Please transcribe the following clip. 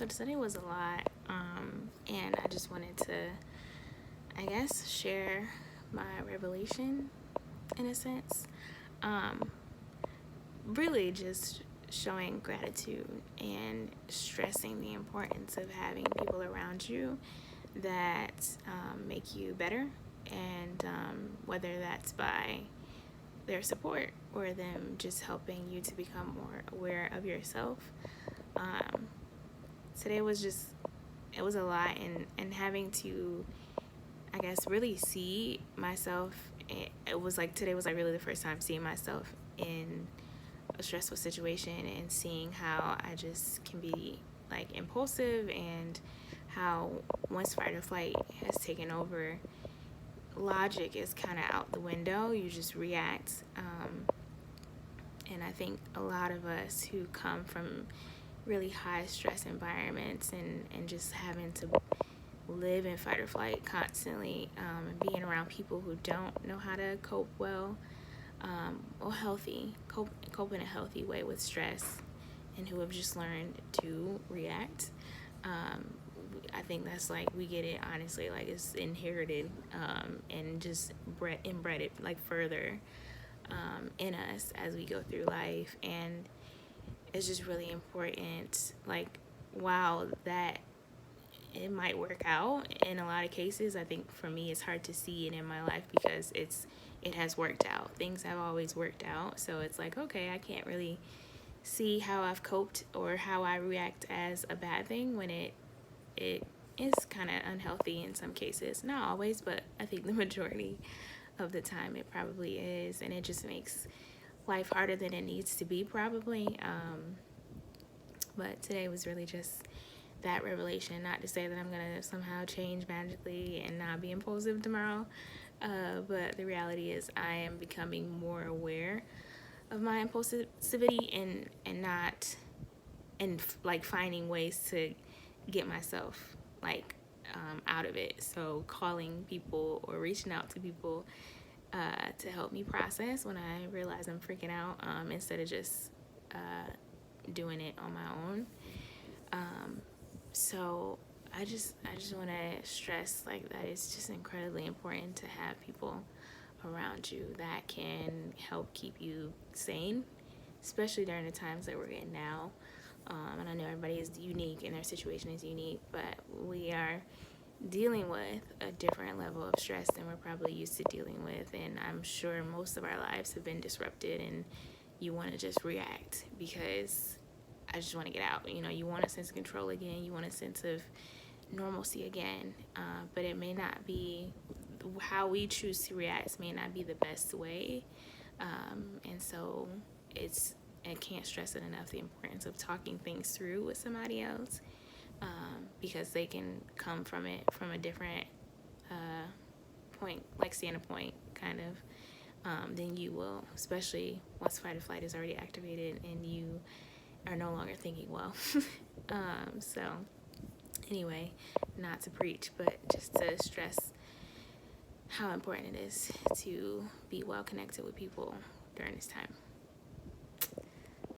So today was a lot, and I just wanted to, I guess, share my revelation in a sense. Really just showing gratitude and stressing the importance of having people around you that make you better, and whether that's by their support or them just helping you to become more aware of yourself. Today was just, it was a lot, and having to, I guess, really see myself. It was like, today was like really the first time seeing myself in a stressful situation and seeing how I just can be like impulsive, and how once fight or flight has taken over, logic is kind of out the window. You just react. And I think a lot of us who come from really high stress environments, and just having to live in fight or flight constantly, and being around people who don't know how to cope well, or cope in a healthy way with stress, and who have just learned to react. I think that's like, we get it, honestly, like it's inherited, and just inbred like further in us as we go through life. And it's just really important, like, wow, that it might work out in a lot of cases. I think for me it's hard to see it in my life because it has worked out. Things have always worked out, so it's like, okay, I can't really see how I've coped or how I react as a bad thing when it is kind of unhealthy in some cases. Not always, but I think the majority of the time it probably is, and it just makes life harder than it needs to be, probably. But today was really just that revelation. Not to say that I'm gonna somehow change magically and not be impulsive tomorrow, but the reality is I am becoming more aware of my impulsivity, and not, and like finding ways to get myself like out of it. So calling people or reaching out to people to help me process when I realize I'm freaking out, instead of just doing it on my own. So I just want to stress like that it's just incredibly important to have people around you that can help keep you sane, especially during the times that we're in now. And I know everybody is unique and their situation is unique, but we are dealing with a different level of stress than we're probably used to dealing with. And I'm sure most of our lives have been disrupted, and you want to just react because I just want to get out. You know, you want a sense of control again. You want a sense of normalcy again. But it may not be how we choose to react. May not be the best way. And so I can't stress it enough, the importance of talking things through with somebody else, because they can come from it from a different point, like standpoint, kind of, than you will, especially once fight or flight is already activated and you are no longer thinking well. So anyway, not to preach, but just to stress how important it is to be well connected with people during this time.